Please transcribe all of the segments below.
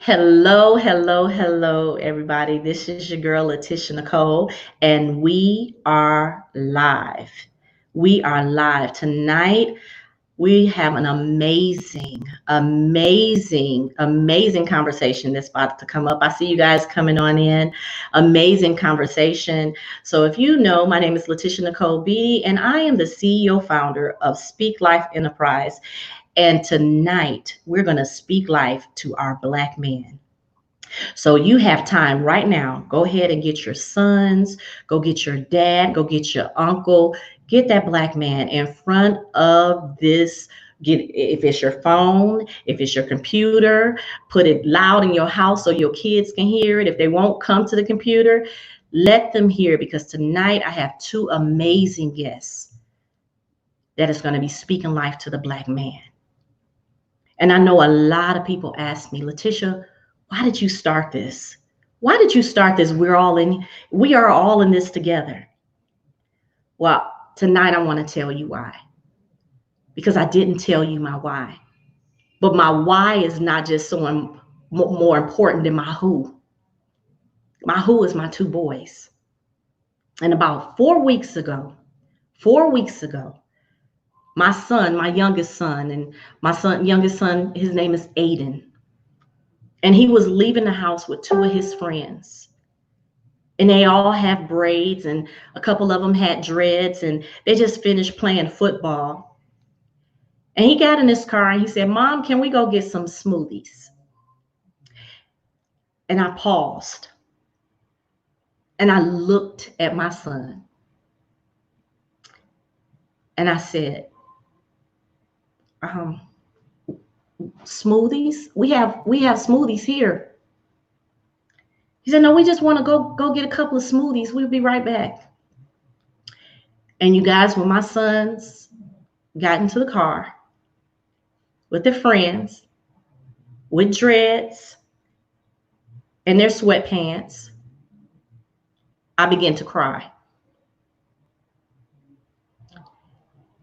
Hello, hello, hello, everybody. This is your girl, Laticia Nicole, and we are live. We are live. Tonight, we have an amazing conversation that's about to come up. I see you guys coming on in. Amazing conversation. So if you know, my name is Laticia Nicole Beatty, and I am the CEO founder of Speak Life Enterprise. And tonight, we're going to speak life to our Black men. So you have time right now. Go ahead and get your sons, go get your dad, go get your uncle, get that Black man in front of this. If it's your phone, if it's your computer, put it loud in your house so your kids can hear it. If they won't come to the computer, let them hear, because tonight I have two amazing guests that is going to be speaking life to the Black man. And I know a lot of people ask me, Laticia, why did you start this? Why did you start this? We are all in this together. Well, tonight I want to tell you why. Because I didn't tell you my why. But my why is not just so more important than my who. My who is my two boys. And about 4 weeks ago, my son, my youngest son, and youngest son, his name is Aiden. And he was leaving the house with two of his friends. And they all have braids, and a couple of them had dreads, and they just finished playing football. And he got in his car and he said, Mom, can we go get some smoothies? And I paused. And I looked at my son. And I said, smoothies? We have smoothies here. He said, no, we just want to go get a couple of smoothies. We'll be right back. And you guys, when my sons got into the car with their friends, with dreads and their sweatpants, I began to cry.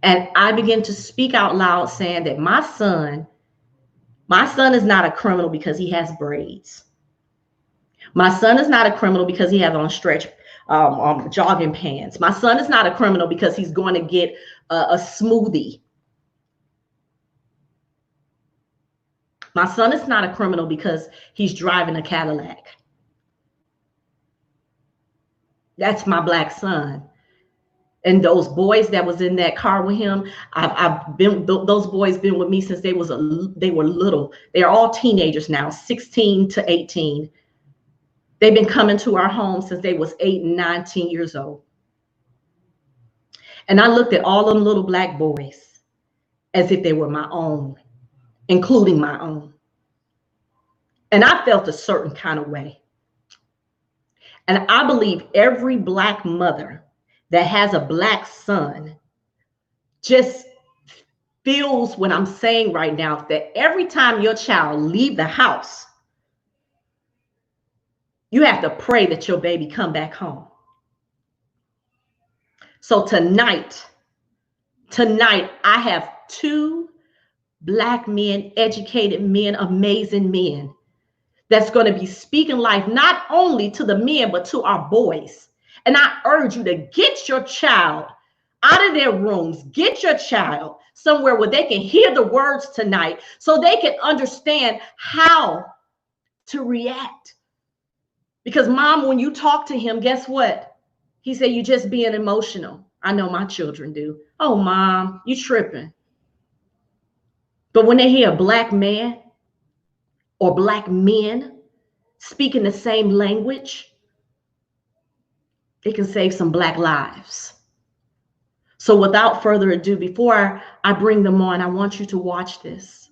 And I began to speak out loud saying that my son is not a criminal because he has braids. My son is not a criminal because he has on stretch jogging pants. My son is not a criminal because he's going to get a smoothie. My son is not a criminal because he's driving a Cadillac. That's my Black son. And those boys that was in that car with him, those boys been with me since they were little. They're all teenagers now, 16 to 18. They've been coming to our home since they was 8 and 19 years old. And I looked at all them little Black boys as if they were my own, including my own. And I felt a certain kind of way. And I believe every Black mother that has a Black son just feels what I'm saying right now, that every time your child leave the house, you have to pray that your baby come back home. So tonight, I have two Black men, educated men, amazing men, that's going to be speaking life not only to the men, but to our boys. And I urge you to get your child out of their rooms, get your child somewhere where they can hear the words tonight so they can understand how to react. Because Mom, when you talk to him, guess what? He said, you're just being emotional. I know my children do. Oh, Mom, you tripping. But when they hear a Black man or Black men speaking the same language, it can save some Black lives. So without further ado, before I bring them on, I want you to watch this.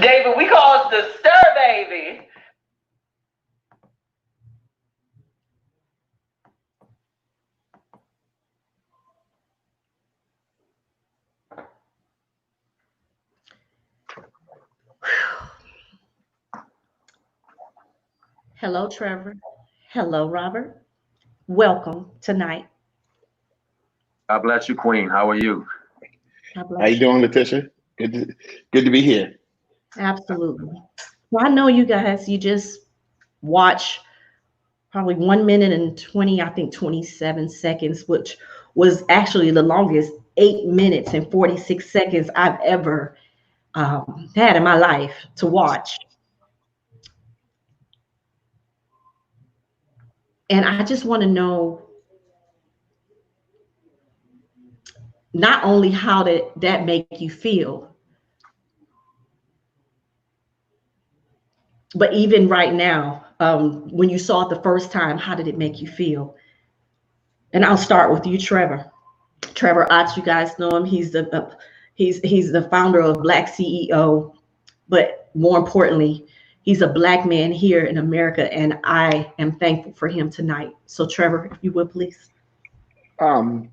David, we call it the stir baby. Hello, Trevor. Hello, Robert. Welcome tonight. God bless you, Queen. How are you? How you doing, Laticia? Good to be here. Absolutely. Well, I know you guys, you just watch probably 1 minute and 20, I think 27 seconds, which was actually the longest 8 minutes and 46 seconds I've ever had in my life to watch. And I just want to know not only how did that make you feel, but even right now, when you saw it the first time, how did it make you feel? And I'll start with you, Trevor. Trevor Otts, you guys know him. He's the founder of Black CEO, but more importantly, he's a Black man here in America, and I am thankful for him tonight. So, Trevor, if you would, please. I'll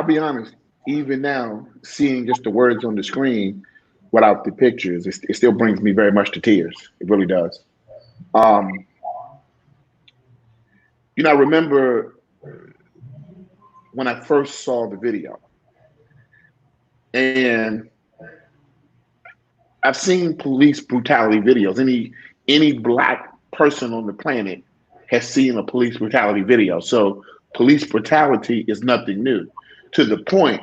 be honest. Even now, seeing just the words on the screen without the pictures, it still brings me very much to tears. It really does. I remember when I first saw the video, and I've seen police brutality videos. Any Black person on the planet has seen a police brutality video. So police brutality is nothing new, to the point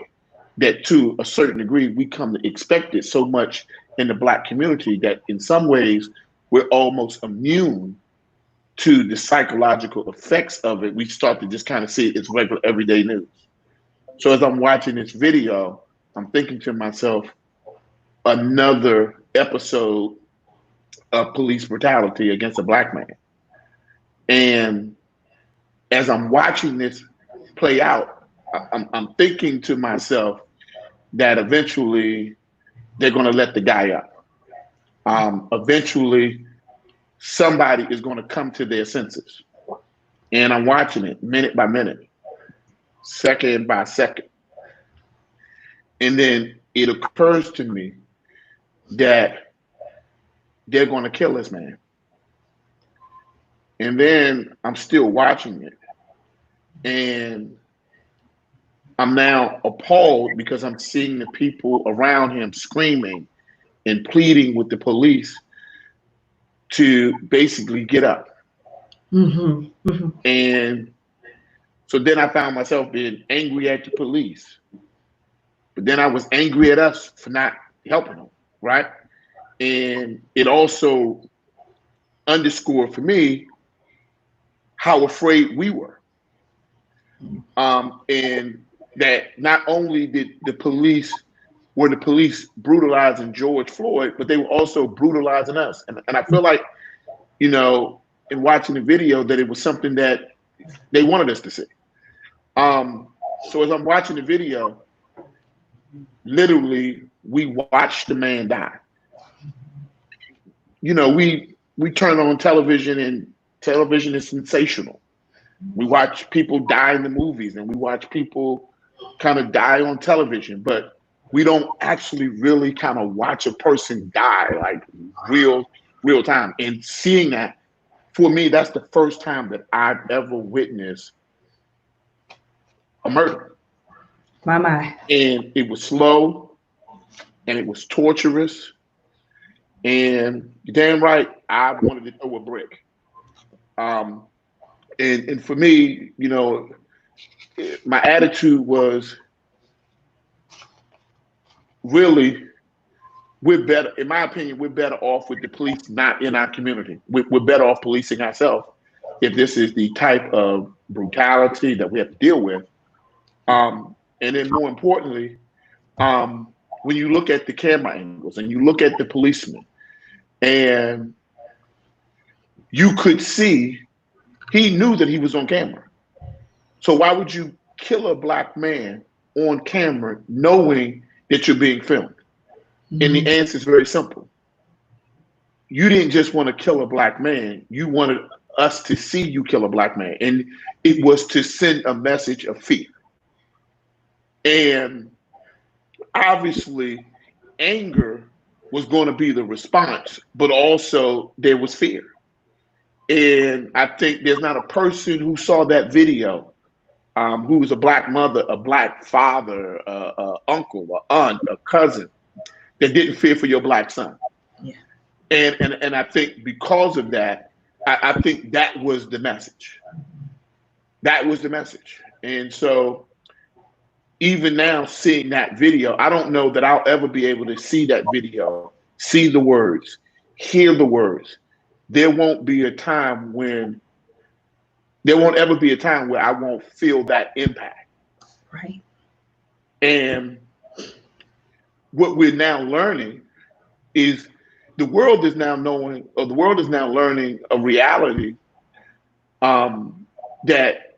that to a certain degree, we come to expect it so much in the Black community that in some ways we're almost immune to the psychological effects of it. We start to just kind of see it as regular everyday news. So as I'm watching this video, I'm thinking to myself, another episode of police brutality against a Black man. And as I'm watching this play out, I'm thinking to myself that eventually they're going to let the guy up. Eventually, somebody is going to come to their senses. And I'm watching it minute by minute, second by second. And then it occurs to me that they're going to kill this man. And then I'm still watching it. And I'm now appalled because I'm seeing the people around him screaming and pleading with the police to basically get up. Mm-hmm. Mm-hmm. And so then I found myself being angry at the police. But then I was angry at us for not helping them, right? And it also underscored for me how afraid we were. And that not only did the police brutalizing George Floyd, but they were also brutalizing us. And I feel like, in watching the video, that it was something that they wanted us to see. So as I'm watching the video, literally, we watched the man die. We turn on television, and television is sensational. We watch people die in the movies, and we watch people kind of die on television, but we don't actually really kind of watch a person die like real time. And seeing that, for me, that's the first time that I've ever witnessed a murder. My. And it was slow, and it was torturous, and you're damn right, I wanted to throw a brick. And for me, my attitude was really, we're better, in my opinion, we're better off with the police not in our community. We're better off policing ourselves if this is the type of brutality that we have to deal with. And then more importantly, when you look at the camera angles and you look at the policeman, and you could see he knew that he was on camera. So why would you kill a Black man on camera knowing that you're being filmed? And the answer is very simple. You didn't just want to kill a black man. You wanted us to see you kill a black man. And it was to send a message of fear. And obviously, anger was going to be the response, but also there was fear. And I think there's not a person who saw that video who was a black mother, a black father, a uncle, a aunt, a cousin that didn't fear for your black son. Yeah. And I think because of that, I think that was the message. That was the message. And so even now seeing that video, I don't know that I'll ever be able to see that video, see the words, hear the words. There won't ever be a time where I won't feel that impact. Right. And what we're now learning is the world is now learning a reality that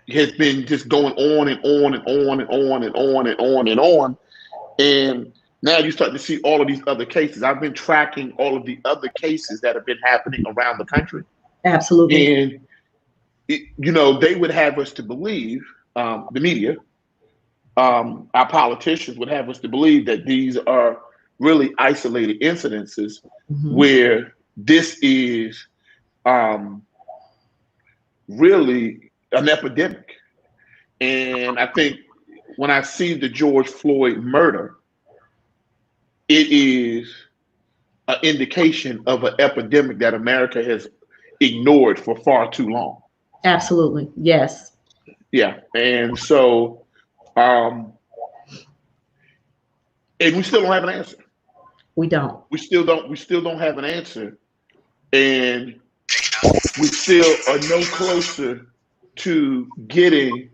has been just going on and on and on and on and on and on and on. And now you start to see all of these other cases. I've been tracking all of the other cases that have been happening around the country. Absolutely. And, they would have us to believe, the media, our politicians would have us to believe that these are really isolated incidences where this is really an epidemic. And I think when I see the George Floyd murder, it is an indication of an epidemic that America has ignored for far too long. Absolutely. Yes. Yeah. And so, and we still don't have an answer. We don't. We still don't have an answer. And we still are no closer to getting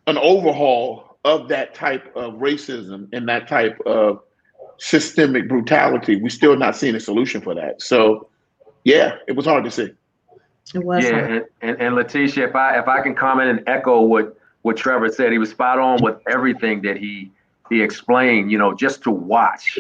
an overhaul of that type of racism and that type of systemic brutality. We're still not seeing a solution for that. So, yeah, it was hard to see. It was. Yeah, and Laticia, if I can comment and echo what Trevor said, he was spot on with everything that he explained. Just to watch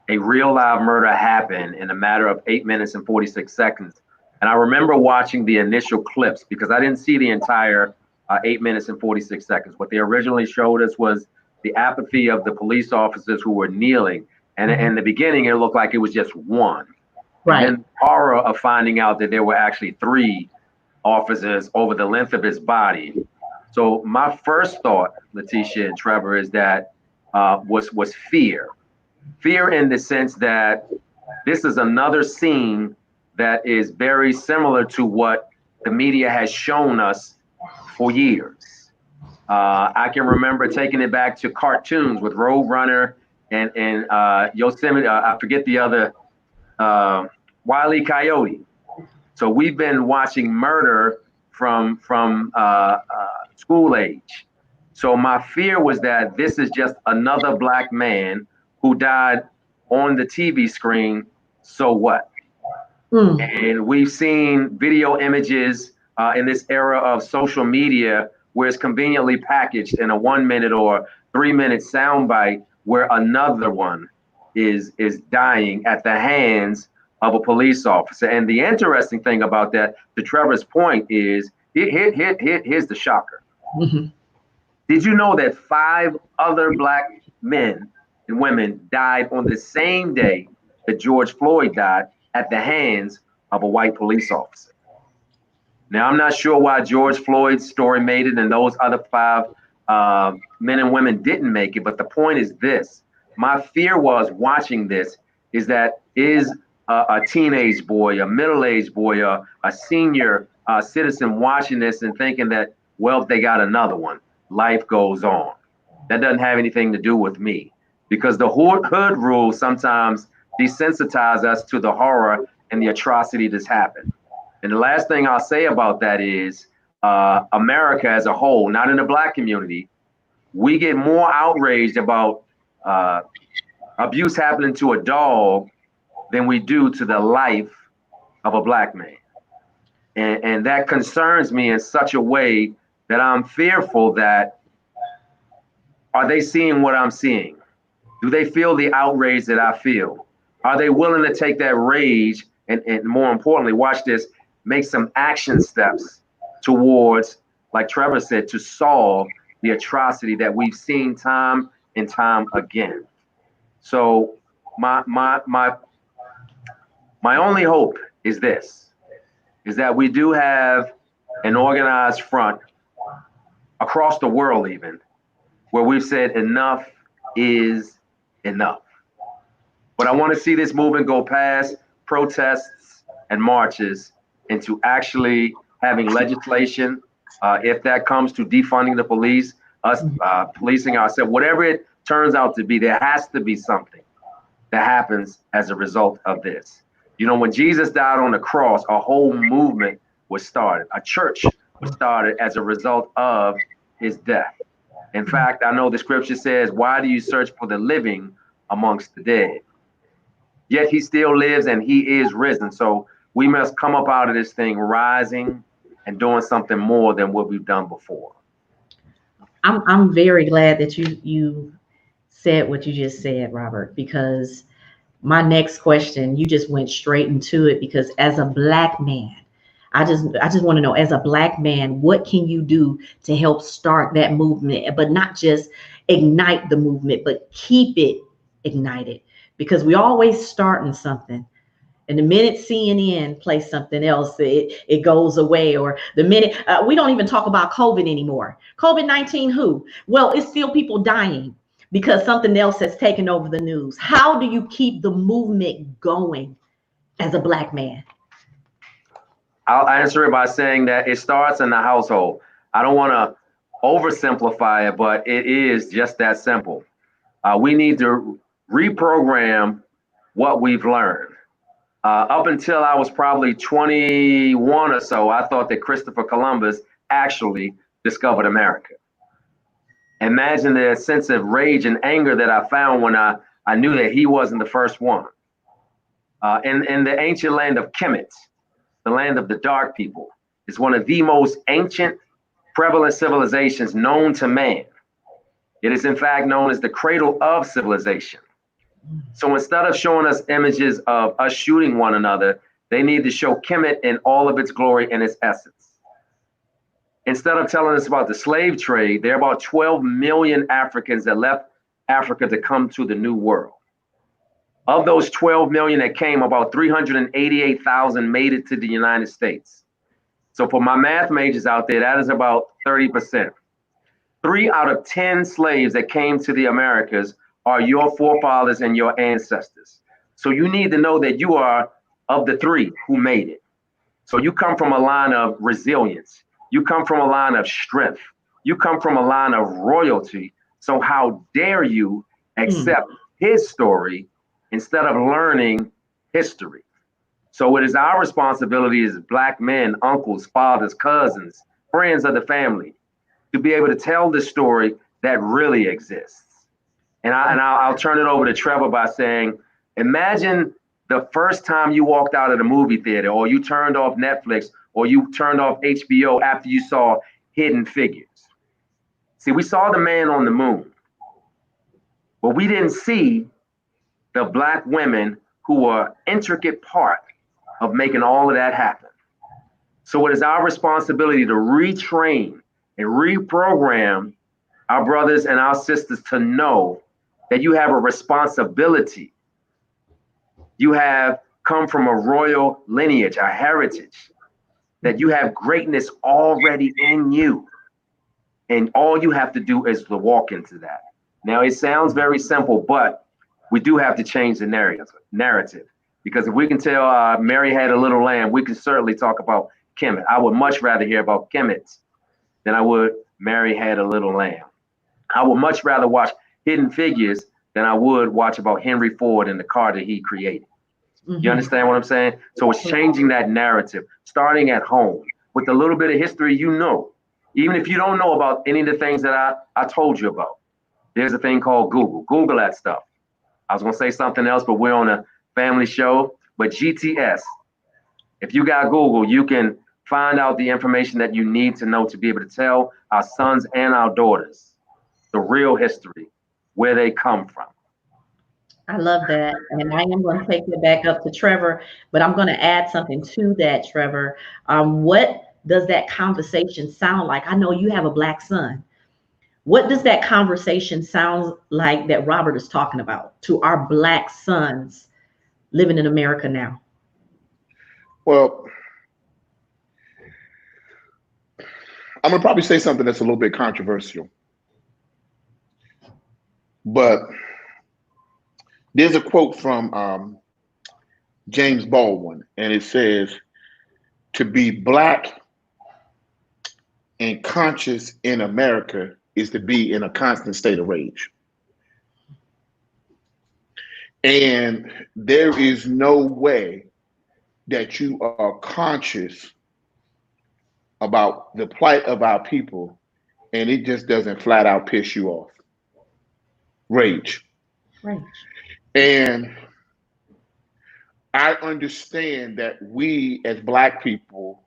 a real live murder happen in a matter of 8 minutes and 46 seconds. And I remember watching the initial clips because I didn't see the entire 8 minutes and 46 seconds. What they originally showed us was the apathy of the police officers who were kneeling. And in the beginning, it looked like it was just one. Right. And then horror of finding out that there were actually 3 officers over the length of his body. So my first thought, Laticia and Trevor, is that was fear. Fear in the sense that this is another scene that is very similar to what the media has shown us for years. I can remember taking it back to cartoons with Roadrunner and Yosemite. I forget the other, Wile E. Coyote. So we've been watching murder from school age. So my fear was that this is just another black man who died on the TV screen. So what? And we've seen video images in this era of social media where it's conveniently packaged in a 1 minute or 3 minute soundbite where another one is dying at the hands of a police officer. And the interesting thing about that, to Trevor's point, is here's the shocker. Did you know that 5 other black men and women died on the same day that George Floyd died at the hands of a white police officer? Now, I'm not sure why George Floyd's story made it and those other 5 men and women didn't make it. But the point is this. My fear was watching this is that is a teenage boy, a middle-aged boy, a senior citizen watching this and thinking that, well, if they got another one, life goes on. That doesn't have anything to do with me, because the hood rules sometimes desensitize us to the horror and the atrocity that's happened. And the last thing I'll say about that is America as a whole, not in the black community, we get more outraged about abuse happening to a dog than we do to the life of a black man. And that concerns me in such a way that I'm fearful that, are they seeing what I'm seeing? Do they feel the outrage that I feel? Are they willing to take that rage and more importantly, watch this, make some action steps towards, like Trevor said, to solve the atrocity that we've seen time and time again? So my only hope is this, is that we do have an organized front across the world even, where we've said enough is enough. But I want to see this movement go past protests and marches into actually having legislation, if that comes to defunding the police, us policing ourselves, whatever it turns out to be, there has to be something that happens as a result of this. You know, when Jesus died on the cross, a whole movement was started. A church was started as a result of his death. In fact, I know the scripture says, why do you search for the living amongst the dead? Yet he still lives and he is risen. So we must come up out of this thing rising and doing something more than what we've done before. I'm very glad that you said what you just said, Robert, because my next question, you just went straight into it, because as a Black man, I just want to know, as a Black man, what can you do to help start that movement, but not just ignite the movement, but keep it ignited? Because we always starting something. And the minute CNN plays something else, it goes away. Or the minute, we don't even talk about COVID anymore. COVID-19 who? Well, it's still people dying because something else has taken over the news. How do you keep the movement going as a Black man? I'll answer it by saying that it starts in the household. I don't want to oversimplify it, but it is just that simple. We need to reprogram what we've learned. Up until I was probably 21 or so, I thought that Christopher Columbus actually discovered America. Imagine the sense of rage and anger that I found when I knew that he wasn't the first one. In the ancient land of Kemet, the land of the dark people, is one of the most ancient prevalent civilizations known to man. It is in fact known as the cradle of civilization. So instead of showing us images of us shooting one another, they need to show Kemet in all of its glory and its essence. Instead of telling us about the slave trade, there are about 12 million Africans that left Africa to come to the New World. Of those 12 million that came, about 388,000 made it to the United States. So for my math majors out there, that is about 30%. 3 out of 10 slaves that came to the Americas are your forefathers and your ancestors. So you need to know that you are of the 3 who made it. So you come from a line of resilience. You come from a line of strength. You come from a line of royalty. So how dare you accept his story instead of learning history? So it is our responsibility as Black men, uncles, fathers, cousins, friends of the family, to be able to tell the story that really exists. And I'll turn it over to Trevor by saying, imagine the first time you walked out of the movie theater, or you turned off Netflix, or you turned off HBO after you saw Hidden Figures. See, we saw the man on the moon, but we didn't see the Black women who were an intricate part of making all of that happen. So it is our responsibility to retrain and reprogram our brothers and our sisters to know that you have a responsibility. You have come from a royal lineage, a heritage, that you have greatness already in you. And all you have to do is to walk into that. Now, it sounds very simple, but we do have to change the narrative. Because if we can tell Mary Had a Little Lamb, we can certainly talk about Kemet. I would much rather hear about Kemet than I would Mary Had a Little Lamb. I would much rather watch Hidden Figures than I would watch about Henry Ford and the car that he created. You understand what I'm saying? So it's changing that narrative, starting at home with a little bit of history, you know. Even if you don't know about any of the things that I told you about, there's a thing called Google. Google that stuff. I was going to say something else, but we're on a family show. But GTS, if you got Google, you can find out the information that you need to know to be able to tell our sons and our daughters the real history, where they come from. I love that. And I am going to take it back up to Trevor, but I'm going to add something to that, Trevor. What does that conversation sound like? I know you have a black son. What does that conversation sound like that Robert is talking about to our black sons living in America now? Well, I'm gonna probably say something that's a little bit controversial, but there's a quote from James Baldwin, and it says, "To be black and conscious in America is to be in a constant state of rage." And there is no way that you are conscious about the plight of our people and it just doesn't flat out piss you off. Rage. Right. And I understand that we as Black people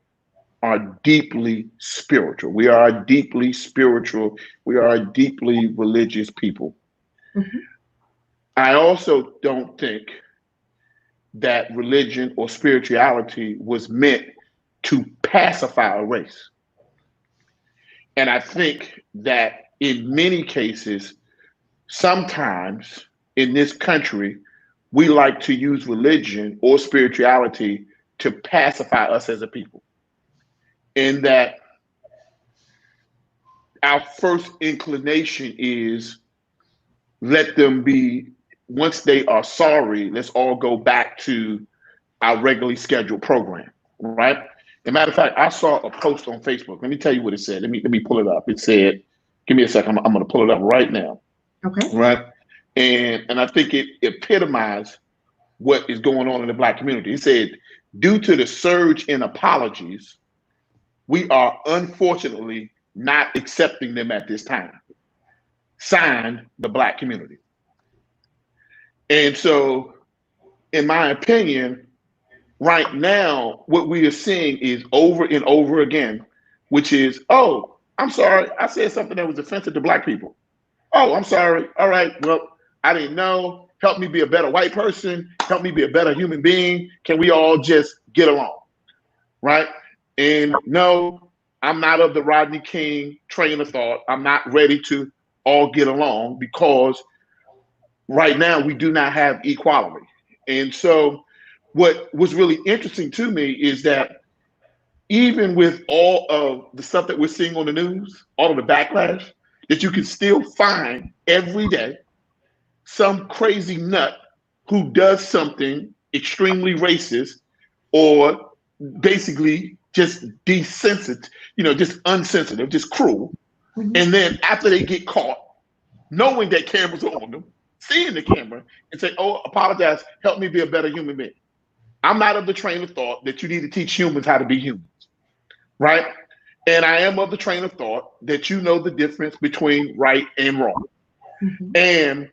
are deeply spiritual. We are a deeply spiritual, we are a deeply religious people. Mhm. I also don't think that religion or spirituality was meant to pacify a race. And I think that in many cases, sometimes in this country, we like to use religion or spirituality to pacify us as a people. In that our first inclination is let them be, once they are sorry, let's all go back to our regularly scheduled program, right? As a matter of fact, I saw a post on Facebook. Let me tell you what it said. Let me pull it up. It said, give me a second. I'm going to pull it up right now, Okay. right? And I think it epitomized what is going on in the Black community. It said, due to the surge in apologies, we are unfortunately not accepting them at this time. Signed, the Black community. And so, in my opinion, right now, what we are seeing is over and over again, which is, oh, I'm sorry, I said something that was offensive to Black people. Oh, I'm sorry. All right, well, I didn't know. Help me be a better white person. Help me be a better human being. Can we all just get along? Right? And no, I'm not of the Rodney King train of thought. I'm not ready to all get along because right now we do not have equality. And so what was really interesting to me is that even with all of the stuff that we're seeing on the news, all of the backlash, that you can still find every day some crazy nut who does something extremely racist or basically just desensitive, just unsensitive, just cruel. Mhm. And then after they get caught, knowing that cameras are on them, seeing the camera and say, oh, apologize, help me be a better human being. I'm not of the train of thought that you need to teach humans how to be humans, right? And I am of the train of thought that you know the difference between right and wrong. Mhm. And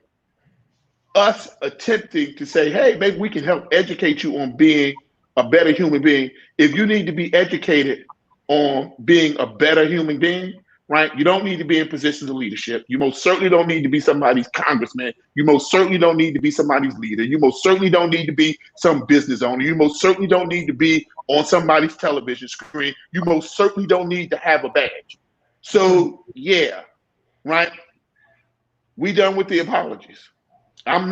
us attempting to say, hey, maybe we can help educate you on being a better human being. If you need to be educated on being a better human being, right? You don't need to be in positions of leadership. You most certainly don't need to be somebody's congressman. You most certainly don't need to be somebody's leader. You most certainly don't need to be some business owner. You most certainly don't need to be on somebody's television screen. You most certainly don't need to have a badge. So yeah, right? We done with the apologies. I am,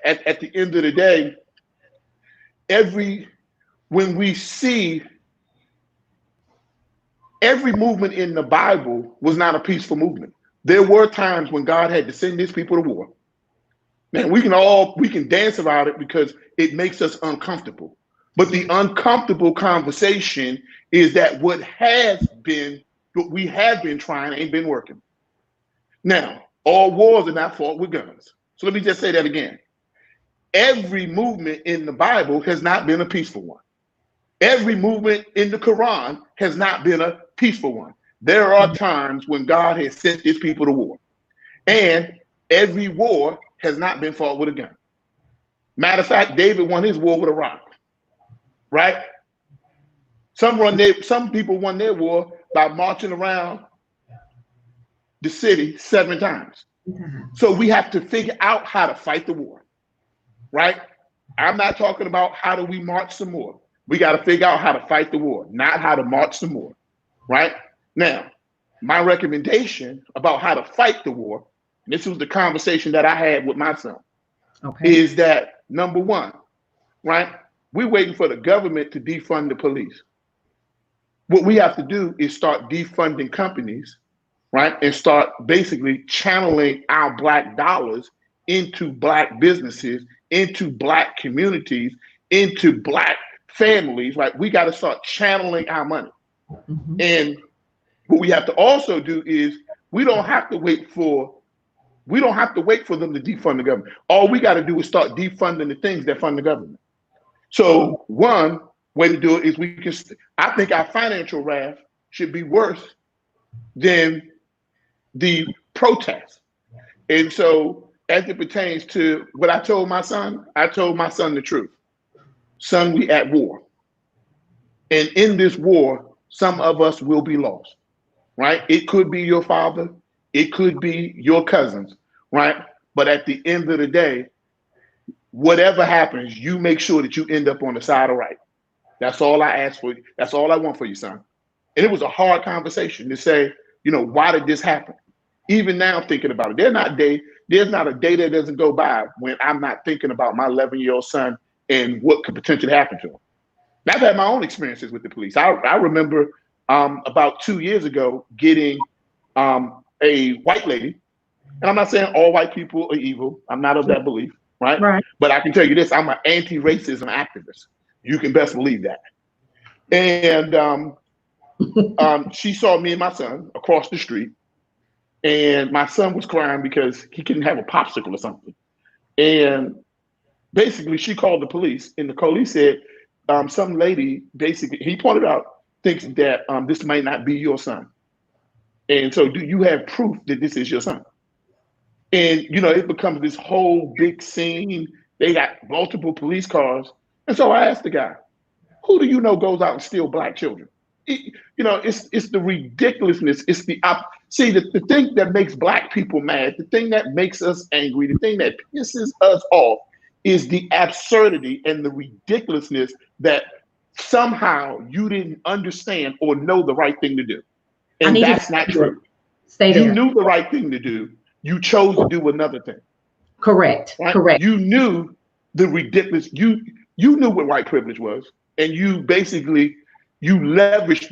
at the end of the day, when we see every movement in the Bible was not a peaceful movement. There were times when God had to send his people to war. Man, we can dance about it because it makes us uncomfortable. But the uncomfortable conversation is that what we have been trying ain't been working. Now, all wars are not fought with guns. So let me just say that again. Every movement in the Bible has not been a peaceful one. Every movement in the Quran has not been a peaceful one. There are times when God has sent his people to war. And every war has not been fought with a gun. Matter of fact, David won his war with a rock, right? Some people won their war by marching around the city 7 times. So we have to figure out how to fight the war, right? I'm not talking about how do we march some more. We got to figure out how to fight the war, not how to march some more, right? Now, my recommendation about how to fight the war, and this was the conversation that I had with my son, is that number one, right? We're waiting for the government to defund the police. What we have to do is start defunding companies, right? And start basically channeling our Black dollars into Black businesses, into Black communities, into Black families, right? We got to start channeling our money. And what we have to also do is we don't have to wait for them to defund the government. All we got to do is start defunding the things that fund the government. So one way to do it is I think our financial wrath should be worse than the protests. And so as it pertains to what I told my son the truth. Son, we at war. And in this war, some of us will be lost, right? It could be your father. It could be your cousins, right? But at the end of the day, whatever happens, you make sure that you end up on the side of right. That's all I ask for you. That's all I want for you, son. And it was a hard conversation to say, why did this happen? Even now thinking about it, there's not a day that doesn't go by when I'm not thinking about my 11-year-old son and what could potentially happen to him. And I've had my own experiences with the police. I remember about 2 years ago getting a white lady, and I'm not saying all white people are evil. I'm not of that belief, right? But I can tell you this, I'm an anti-racism activist. You can best believe that. And she saw me and my son across the street, and my son was crying because he couldn't have a popsicle or something. And basically she called the police, and the police said, some lady, basically, he pointed out, thinks that this might not be your son. And so do you have proof that this is your son? And, it becomes this whole big scene. They got multiple police cars. And so I asked the guy, who do you know goes out and steals Black children? It's the ridiculousness. It's the thing that makes Black people mad, the thing that makes us angry, the thing that pisses us off is the absurdity and the ridiculousness that somehow you didn't understand or know the right thing to do. And that's not true. You knew the right thing to do. You chose to do another thing. Correct. Right? Correct. You knew the ridiculous. You knew what white privilege was, and you leveraged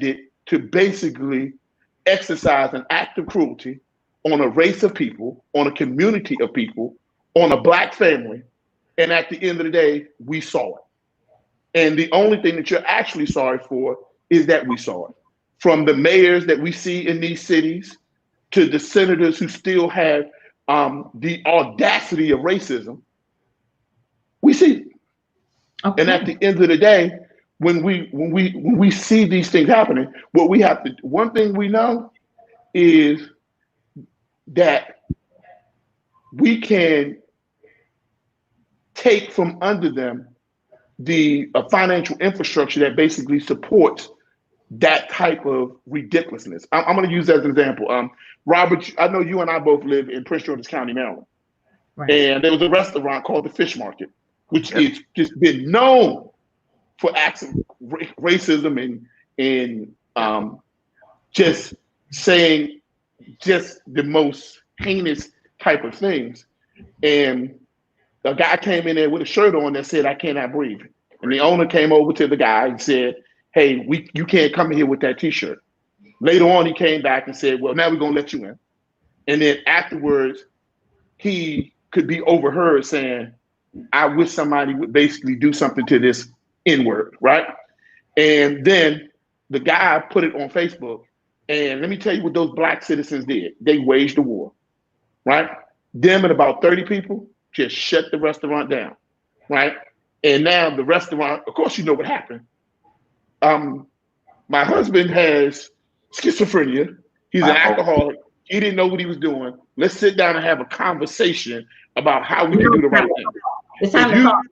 it to basically exercise an act of cruelty on a race of people, on a community of people, on a Black family. And at the end of the day, we saw it. And the only thing that you're actually sorry for is that we saw it. From the mayors that we see in these cities to the senators who still have the audacity of racism, we see it. Okay. And at the end of the day, when we see these things happening, one thing we know is that we can take from under them the financial infrastructure that basically supports that type of ridiculousness. I'm going to use that as an example. Robert, I know you and I both live in Prince George's County, Maryland. Right. And there was a restaurant called the Fish Market, which is just been known for acts of racism and just saying just the most heinous type of things. And a guy came in there with a shirt on that said, "I cannot breathe." And the owner came over to the guy and said, "Hey, you can't come in here with that t-shirt." Later on, he came back and said, "Well, now we're going to let you in." And then afterwards, he could be overheard saying, "I wish somebody would basically do something to this N-word," right? And then the guy put it on Facebook. And let me tell you what those Black citizens did. They waged a war, right? Them and about 30 people just shut the restaurant down, right? And now the restaurant, of course, you know what happened. My husband has schizophrenia. He's an alcoholic. He didn't know what he was doing. Let's sit down and have a conversation about how we can do the right thing. It's time to talk.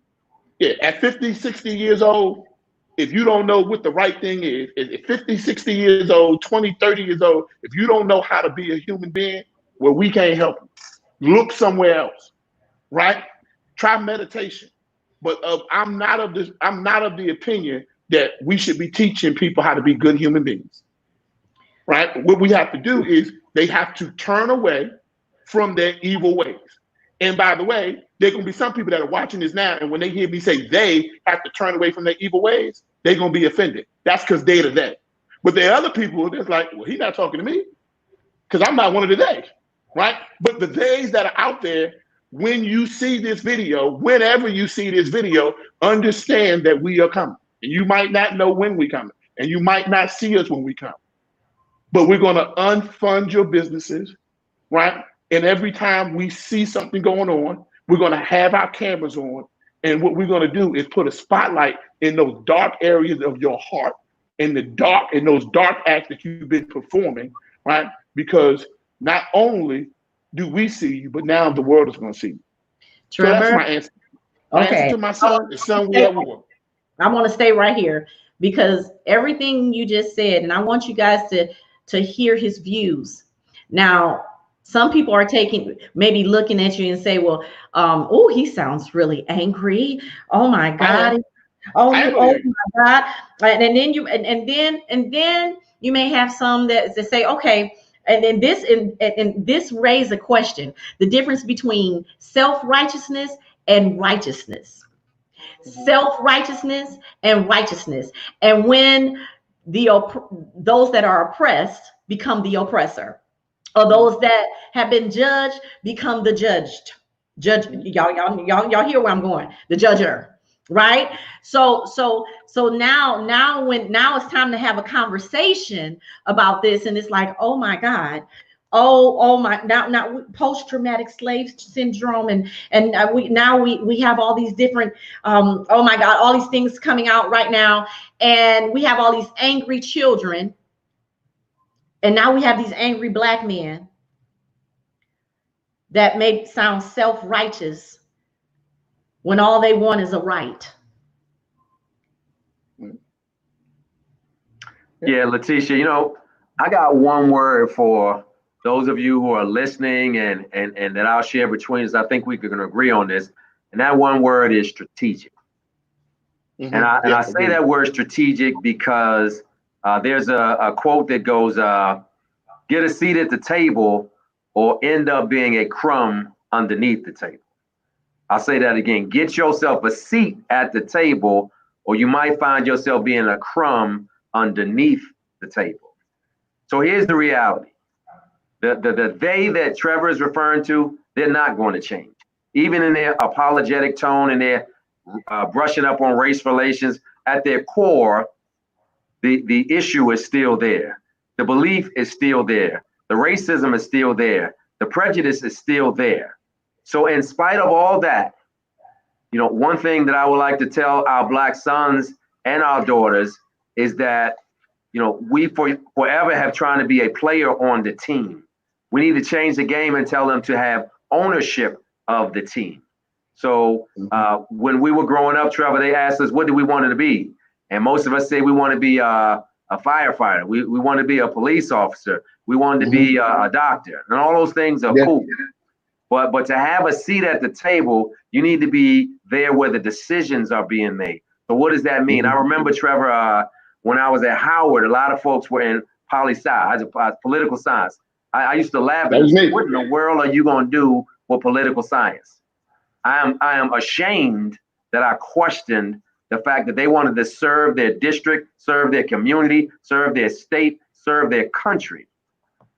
Yeah, at 50, 60 years old, if you don't know what the right thing is, at 50, 60 years old, 20, 30 years old, if you don't know how to be a human being, well, we can't help you. look somewhere else, right? Try meditation. But I'm not of the opinion that we should be teaching people how to be good human beings, right? What we have to do is they have to turn away from their evil ways. And by the way, there are going to be some people that are watching this now, and when they hear me say they have to turn away from their evil ways, they're going to be offended. That's because they're the they. But there are other people that's like, well, he's not talking to me because I'm not one of the they, right? But the theys that are out there, when you see this video, whenever you see this video, understand that we are coming. And you might not know when we coming, and you might not see us when we come. But we're going to unfund your businesses, right? And every time we see something going on, we're going to have our cameras on. And what we're going to do is put a spotlight in those dark areas of your heart, in those dark acts that you've been performing, right? Because not only do we see you, but now the world is going to see you. Trevor, so that's my answer. My answer to my son is son we ever want. I want to stay right here because everything you just said, and I want you guys to hear his views. Now, some people are maybe looking at you and say, well, oh, he sounds really angry. Oh my God. Oh my God. And then you may have some that say, okay, and this raise a question, the difference between self-righteousness and righteousness. Self-righteousness and righteousness. And when those that are oppressed become the oppressor, or those that have been judged become the judged. Y'all hear where I'm going? The judger. Right? So now it's time to have a conversation about this, and it's like, oh my God, oh my, now post-traumatic slave syndrome, and we have all these different oh my God, all these things coming out right now, and we have all these angry children, and now we have these angry Black men that may sound self-righteous when all they want is a right. Yeah, Laticia, I got one word for those of you who are listening and that I'll share between us. I think we can agree on this. And that one word is strategic. Mm-hmm. And I say that word strategic because there's a quote that goes, get a seat at the table or end up being a crumb underneath the table. I'll say that again. Get yourself a seat at the table, or you might find yourself being a crumb underneath the table. So here's the reality. The they that Trevor is referring to, they're not going to change. Even in their apologetic tone and their brushing up on race relations, at their core, the issue is still there. The belief is still there. The racism is still there. The prejudice is still there. So in spite of all that, one thing that I would like to tell our Black sons and our daughters is that, we forever have trying to be a player on the team. We need to change the game and tell them to have ownership of the team. So when we were growing up, Trevor, they asked us, what do we want to be? And most of us say we want to be a firefighter. We want to be a police officer. We wanted to be a doctor. And all those things are cool. But to have a seat at the table, you need to be there where the decisions are being made. So what does that mean? I remember, Trevor, when I was at Howard, a lot of folks were in poli-sci, political science. I used to laugh at them. What in the world are you going to do with political science? I am ashamed that I questioned the fact that they wanted to serve their district, serve their community, serve their state, serve their country.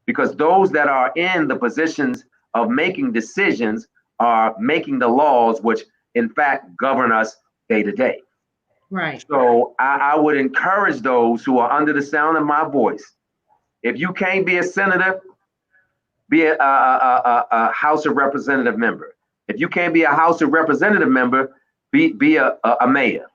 Because those that are in the positions of making decisions are making the laws which in fact govern us day to day. Right. So I would encourage those who are under the sound of my voice. If you can't be a senator, be a House of Representative member. If you can't be a House of Representative member, be a mayor.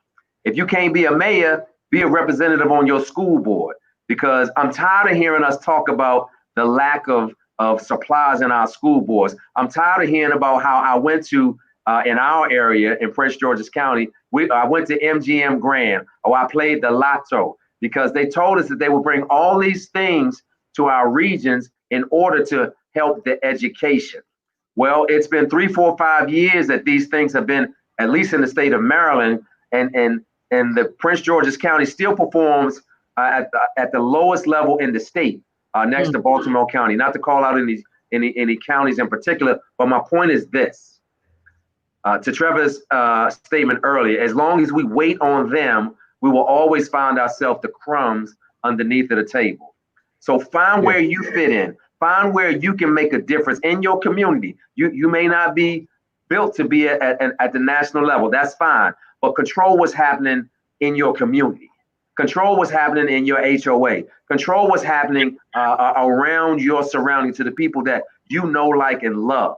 If you can't be a mayor, be a representative on your school board. Because I'm tired of hearing us talk about the lack of supplies in our school boards. I'm tired of hearing about how I went to, in our area, in Prince George's County, I went to MGM Grand, or I played the lotto, because they told us that they would bring all these things to our regions in order to help the education. Well, it's been 3, 4, 5 years that these things have been, at least in the state of Maryland, and the Prince George's County still performs at the lowest level in the state, next to Baltimore County. Not to call out any counties in particular, but my point is this. To Trevor's statement earlier, as long as we wait on them, we will always find ourselves the crumbs underneath of the table. So find where you fit in. Find where you can make a difference in your community. You may not be built to be at the national level. That's fine. But control what's happening in your community. Control what's happening in your HOA. Control what's happening around your surroundings, to the people that you know, like, and love.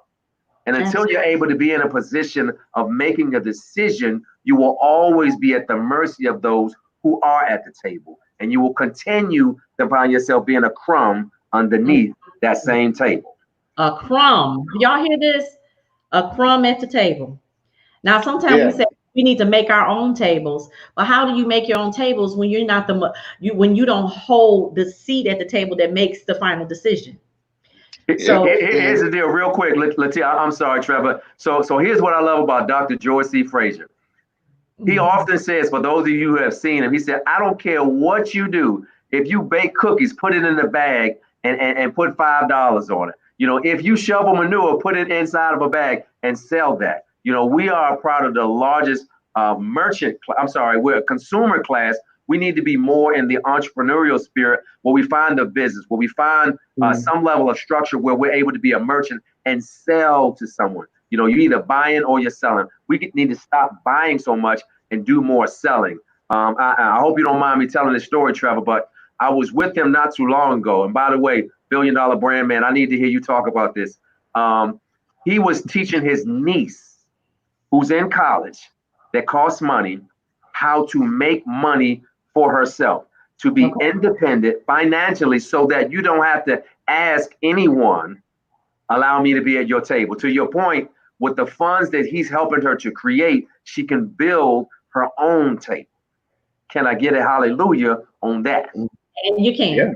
And until you're able to be in a position of making a decision, you will always be at the mercy of those who are at the table. And you will continue to find yourself being a crumb underneath that same table. A crumb. Y'all hear this? A crumb at the table. Now, sometimes we say we need to make our own tables, but how do you make your own tables when you're not when you don't hold the seat at the table that makes the final decision? So here's the deal, real quick, Laticia. I'm sorry, Trevor. So here's what I love about Dr. George C. Frazier. He often says, for those of you who have seen him, he said, I don't care what you do. If you bake cookies, put it in the bag and put $5 on it. You know, if you shovel manure, put it inside of a bag and sell that. You know, we are proud of the largest we're a consumer class. We need to be more in the entrepreneurial spirit, where we find a business, where we find some level of structure where we're able to be a merchant and sell to someone. You know, you're either buying or you're selling. We need to stop buying so much and do more selling. I hope you don't mind me telling this story, Trevor, but I was with him not too long ago. And by the way, $1 billion brand man, I need to hear you talk about this. He was teaching his niece, who's in college, that costs money, how to make money for herself, to be independent financially, so that you don't have to ask anyone, allow me to be at your table. To your point, with the funds that he's helping her to create, she can build her own table. Can I get a hallelujah on that? And you can. Yeah.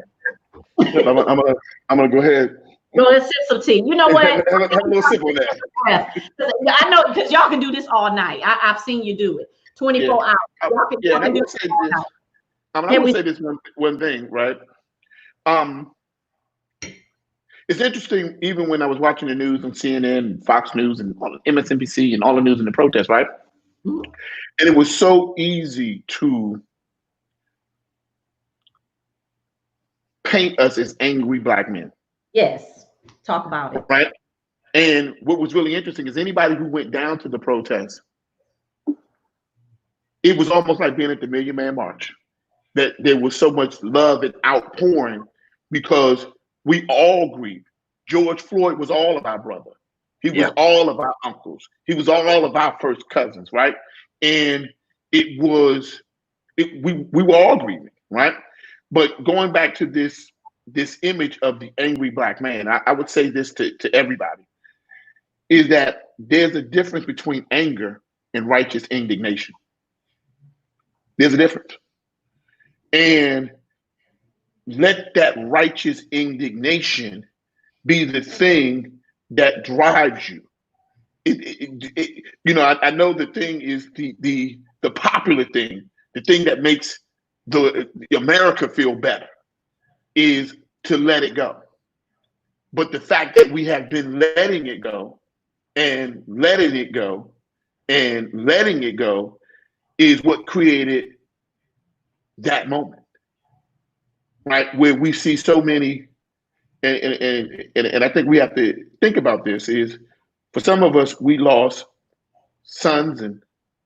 I'm gonna go ahead. Go ahead, sip some tea. You know what? have a little sip on that. I know, because y'all can do this all night. I've seen you do it. 24 hours. Y'all can do this all night. I'm gonna say this one thing, right? It's interesting, even when I was watching the news on CNN, and Fox News, and MSNBC, and all the news and the protests, right? And it was so easy to paint us as angry Black men. Yes, talk about it. Right? And what was really interesting is anybody who went down to the protest, it was almost like being at the Million Man March. That there was so much love and outpouring, because we all grieved. George Floyd was all of our brother. He was all of our uncles. He was all of our first cousins, right? And we were all grieving, right? But going back to this image of the angry Black man, I would say this to everybody, is that there's a difference between anger and righteous indignation. There's a difference. And let that righteous indignation be the thing that drives you. I know the thing is the popular thing, the thing that makes the America feel better, is to let it go. But the fact that we have been letting it go and letting it go and letting it go is what created that moment, right? Where we see so many, and I think we have to think about this, is for some of us, we lost sons and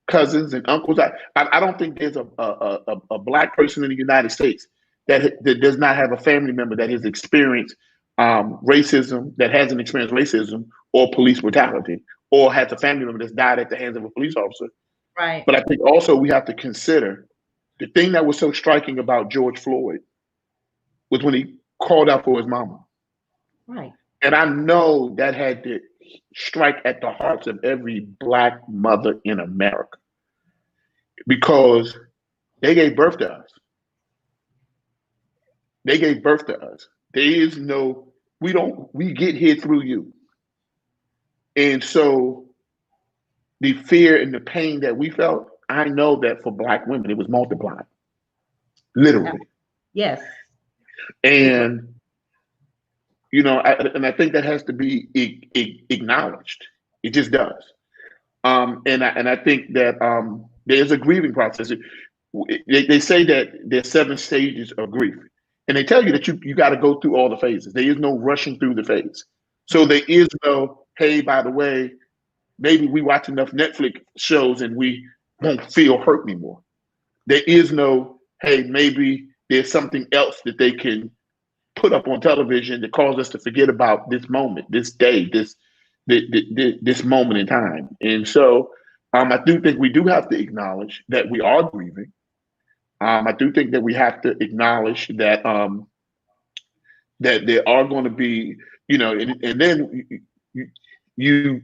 cousins and uncles. I don't think there's a Black person in the United States that does not have a family member that has experienced racism, that hasn't experienced racism or police brutality, or has a family member that's died at the hands of a police officer. Right. But I think also we have to consider the thing that was so striking about George Floyd was when he called out for his mama. Right. And I know that had to strike at the hearts of every Black mother in America, because they gave birth to us. They gave birth to us. There is no, we get here through you. And so the fear and the pain that we felt, I know that for Black women, it was multiplied, literally. Yes. And, you know, I think that has to be acknowledged. It just does. And I think that there's a grieving process. They say that there's 7 stages of grief. And they tell you that you got to go through all the phases. There is no rushing through the phase. So there is no, hey, by the way, maybe we watch enough Netflix shows and we won't feel hurt anymore. There is no, hey, maybe there's something else that they can put up on television that cause us to forget about this moment, this day, this moment in time. And so I do think we do have to acknowledge that we are grieving. I do think that we have to acknowledge that that there are going to be, you know, and then you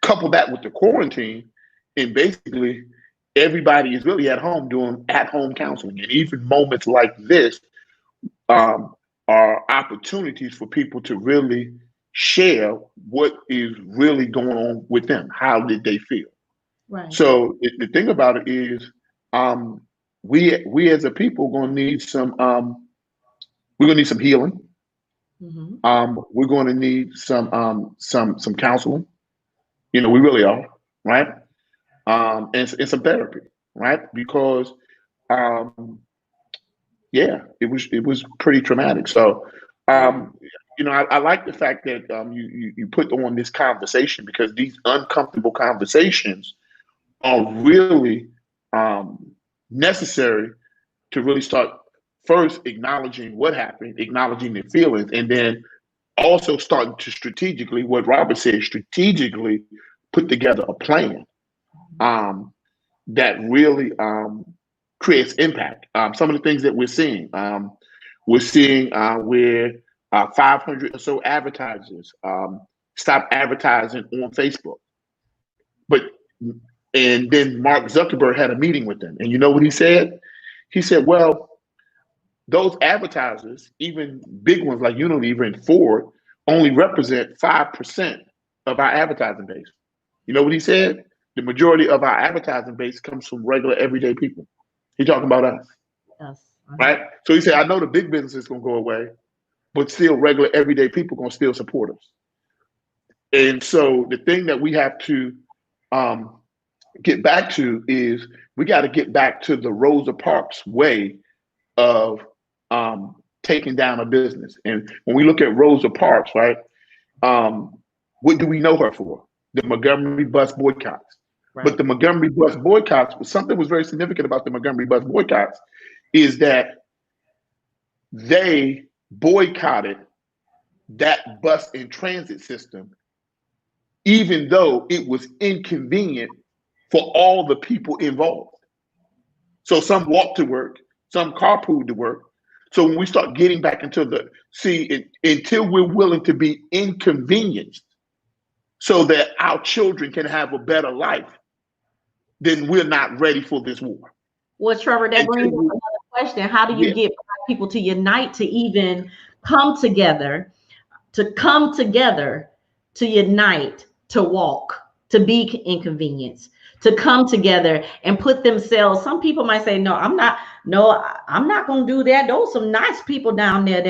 couple that with the quarantine, and basically everybody is really at home doing at-home counseling, and even moments like this are opportunities for people to really share what is really going on with them. How did they feel? Right. So the thing about it is, we as a people are going to need some. We're going to need some healing. Mm-hmm. We're going to need some counseling. You know, we really are, right? And some therapy, right? Because, yeah, it was pretty traumatic. So, you know, I like the fact that you put on this conversation, because these uncomfortable conversations are really necessary to really start first acknowledging what happened, acknowledging the feelings, and then also starting to strategically, what Robert said, strategically put together a plan that really creates impact. Some of the things that we're seeing where 500 or so advertisers stop advertising on Facebook. And then Mark Zuckerberg had a meeting with them. And you know what he said? He said, well, those advertisers, even big ones like Unilever and Ford, only represent 5% of our advertising base. You know what he said? The majority of our advertising base comes from regular, everyday people. He's talking about us. Yes. Right? So he said, I know the big business is going to go away, but still regular, everyday people going to still support us. And so the thing that we have to get back to is we got to get back to the Rosa Parks way of taking down a business. And when we look at Rosa Parks, right, what do we know her for? The Montgomery bus boycotts. Right. But the Montgomery bus boycotts, something was very significant about the Montgomery bus boycotts is that they boycotted that bus and transit system, even though it was inconvenient for all the people involved. So some walked to work, some carpooled to work. So when we start getting back into until we're willing to be inconvenienced so that our children can have a better life, then we're not ready for this war. Well, Trevor, that brings up another question. How do you get Black people to unite, to even come together, to unite, to walk, to be inconvenienced, to come together and put themselves? Some people might say, no, I'm not going to do that. Those are some nice people down there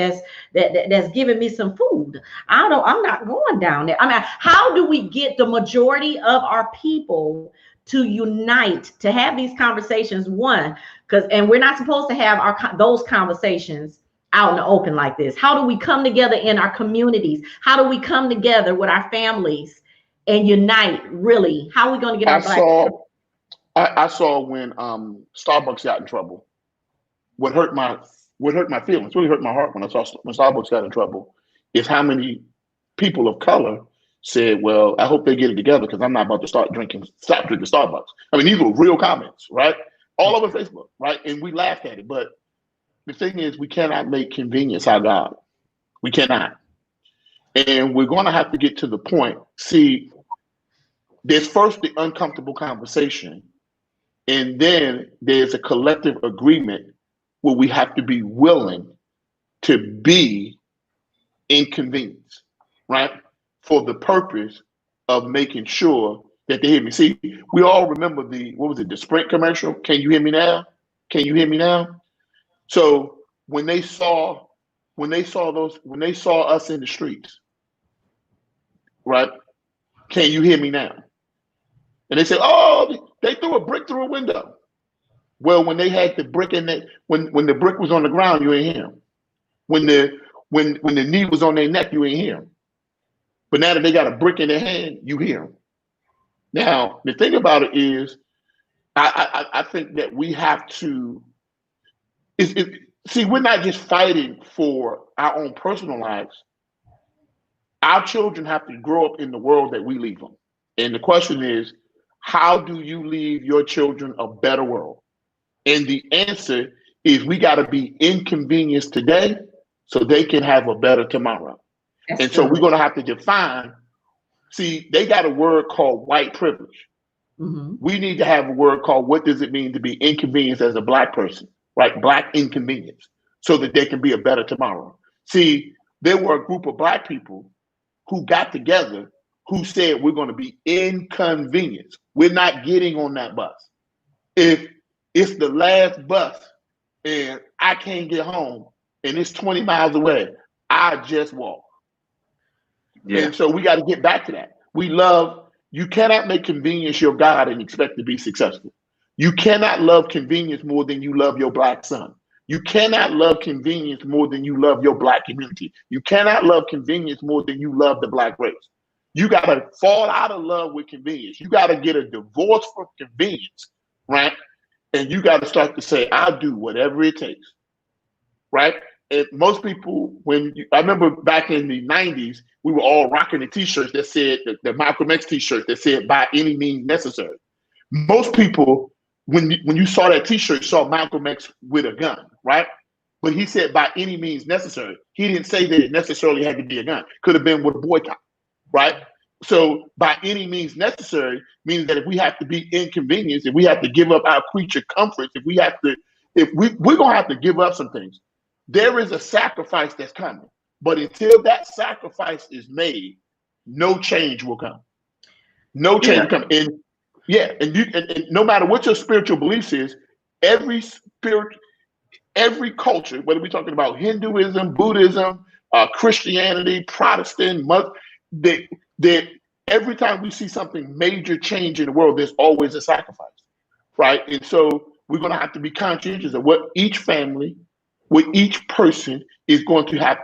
that's giving me some food. I'm not going down there. I mean, how do we get the majority of our people to unite, to have these conversations? And we're not supposed to have those conversations out in the open like this. How do we come together in our communities? How do we come together with our families and unite? Really, how are we going to get our I saw when Starbucks got in trouble. What hurt my feelings, really hurt my heart when Starbucks got in trouble, is how many people of color said, well, I hope they get it together because I'm not about to stop drinking Starbucks. I mean, these were real comments, right? All over Facebook, right? And we laughed at it. But the thing is, we cannot make convenience our God. We cannot. And we're going to have to get to the point. See, there's first the uncomfortable conversation, and then there's a collective agreement where we have to be willing to be inconvenienced, right? For the purpose of making sure that they hear me. See, we all remember the Sprint commercial? Can you hear me now? Can you hear me now? So when they saw us in the streets, right? Can you hear me now? And they said, oh, they threw a brick through a window. Well, when they had the brick in that, when the brick was on the ground, you ain't hear them. When the knee was on their neck, you ain't hear them. But now that they got a brick in their hand, you hear them. Now, the thing about it is, I think that we have to, see, we're not just fighting for our own personal lives. Our children have to grow up in the world that we leave them. And the question is, how do you leave your children a better world? And the answer is we got to be inconvenienced today so they can have a better tomorrow. And so we're going to have to define, see, they got a word called white privilege. Mm-hmm. We need to have a word called what does it mean to be inconvenienced as a Black person, right? Black inconvenience, so that they can be a better tomorrow. See, there were a group of Black people who got together who said we're going to be inconvenienced. We're not getting on that bus. If it's the last bus and I can't get home and it's 20 miles away, I just walk. Yeah. And so we got to get back to that. You cannot make convenience your God and expect to be successful. You cannot love convenience more than you love your Black son. You cannot love convenience more than you love your Black community. You cannot love convenience more than you love the Black race. You got to fall out of love with convenience. You got to get a divorce from convenience, right? And you got to start to say, I'll do whatever it takes, right? And most people, I remember back in the 90s, we were all rocking the t-shirts that said, the Malcolm X t-shirt that said, by any means necessary. Most people, when you saw that t-shirt, saw Malcolm X with a gun, right? But he said, by any means necessary. He didn't say that it necessarily had to be a gun. Could have been with a boycott, right? So by any means necessary means that if we have to be inconvenienced, if we have to give up our creature comforts, we're going to have to give up some things. There is a sacrifice that's coming, but until that sacrifice is made, no change will come. No change will come. And and no matter what your spiritual beliefs is, every culture, whether we're talking about Hinduism, Buddhism, Christianity, Protestant, every time we see something major change in the world, there's always a sacrifice, right? And so we're going to have to be conscientious of what each family, what each person is going to have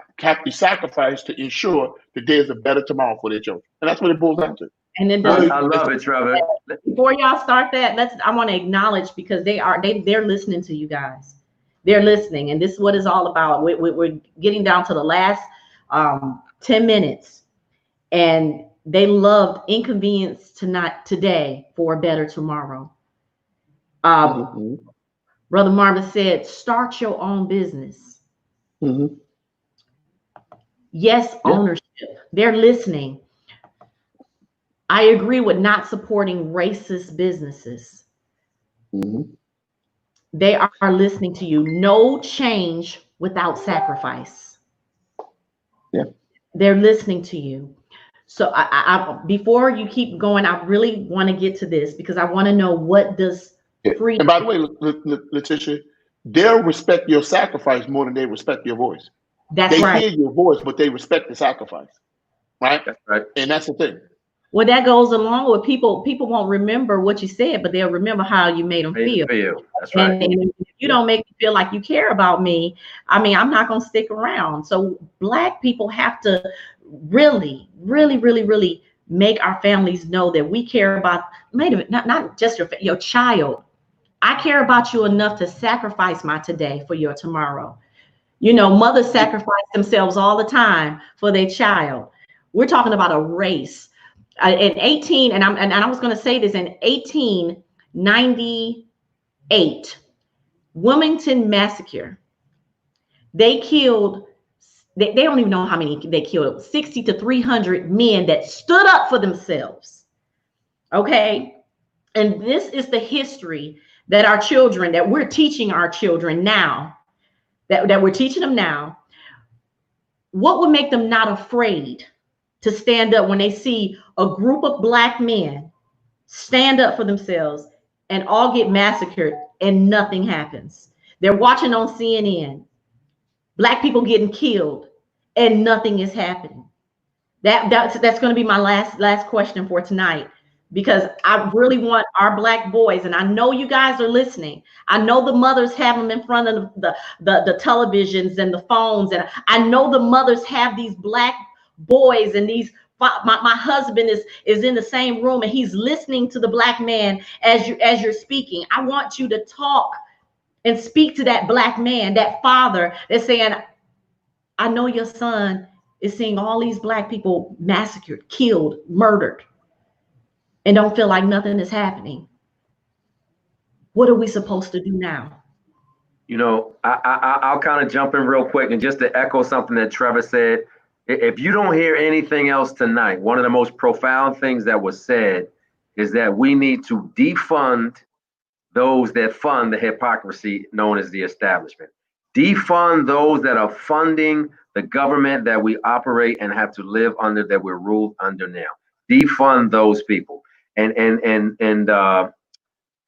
to sacrifice to ensure that there's a better tomorrow for their children. And that's what it boils down to. And then I love it, Trevor. Before y'all start that, I want to acknowledge, because they're listening to you guys. They're listening, and this is what it's all about. We're getting down to the last 10 minutes, and they loved inconvenience today for a better tomorrow. Brother Marvin said, start your own business. Mm-hmm. Yes, ownership. They're listening. I agree with not supporting racist businesses. Mm-hmm. They are listening to you. No change without sacrifice. Yeah. They're listening to you. So I before you keep going, I really want to get to this, because I want to know, what does freedom. And by the way, Laticia, they'll respect your sacrifice more than they respect your voice. That's right. They hear your voice, but they respect the sacrifice. Right? That's right. And that's the thing. Well, that goes along with people won't remember what you said, but they'll remember how you made them feel. That's right. And if you don't make me feel like you care about me, I mean, I'm not going to stick around. So Black people have to really, really, really, really make our families know that we care about, not just your child. I care about you enough to sacrifice my today for your tomorrow. You know, mothers sacrifice themselves all the time for their child. We're talking about a race. In 18, and I was going to say this, in 1898, Wilmington Massacre, they killed, they don't even know how many they killed, 60 to 300 men that stood up for themselves. Okay. And this is the history that our children, that we're teaching our children now, that we're teaching them now. What would make them not afraid to stand up when they see a group of Black men stand up for themselves and all get massacred and nothing happens. They're watching on CNN, Black people getting killed and nothing is happening. That's going to be my last question for tonight, because I really want our Black boys, and I know you guys are listening. I know the mothers have them in front of the televisions and the phones, and I know the mothers have these Black boys, and these my husband is in the same room and he's listening to the Black man as you're speaking. I want you to talk and speak to that Black man, that father that's saying, I know your son is seeing all these Black people massacred, killed, murdered, and don't feel like nothing is happening. What are we supposed to do now? You know, I'll kind of jump in real quick, and just to echo something that Trevor said, if you don't hear anything else tonight, one of the most profound things that was said is that we need to defund those that fund the hypocrisy known as the establishment. Defund those that are funding the government that we operate and have to live under, that we're ruled under now. Defund those people. And the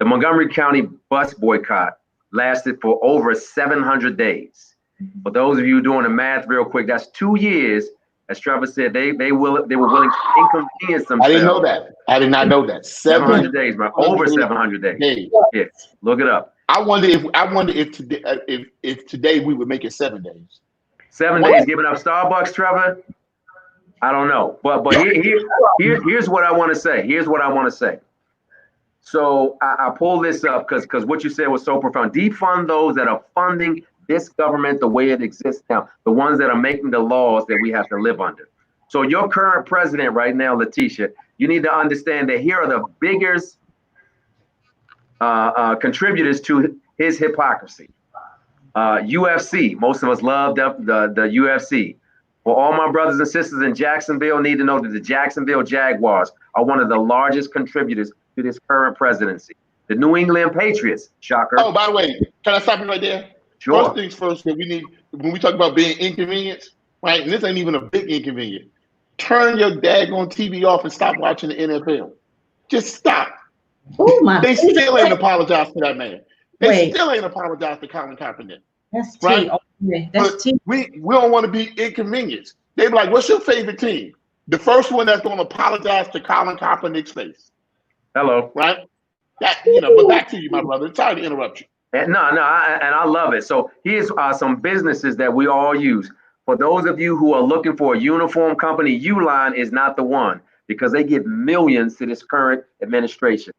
Montgomery County bus boycott lasted for over 700 days. For those of you doing the math real quick, that's 2 years. As Trevor said, they were willing to inconvenience themselves. I didn't know that. I did not know that. 700 days, bro. Over 700 days. Yeah, look it up. I wonder if today we would make it 7 days. 7 days giving up Starbucks, Trevor? I don't know. But here's what I want to say. Here's what I want to say. So I pull this up because what you said was so profound. Defund those that are funding this government the way it exists now, the ones that are making the laws that we have to live under. So your current president right now, Laticia, you need to understand that here are the biggest contributors to his hypocrisy. UFC, most of us love the UFC. For all my brothers and sisters in Jacksonville, need to know that the Jacksonville Jaguars are one of the largest contributors to this current presidency. The New England Patriots, shocker. Oh, by the way, can I stop you right there? Sure. First things first, that we need, when we talk about being inconvenienced, right? And this ain't even a big inconvenience. Turn your daggone TV off and stop watching the NFL. Just stop. Oh, they still ain't apologized to that man. They still ain't apologized to Colin Kaepernick. That's right? T. That's T. We don't want to be inconvenienced. They be like, what's your favorite team? The first one that's going to apologize to Colin Kaepernick's face. Hello. Right? But back to you, my brother. Sorry to interrupt you. And I love it. So here's some businesses that we all use. For those of you who are looking for a uniform company, Uline is not the one, because they give millions to this current administration.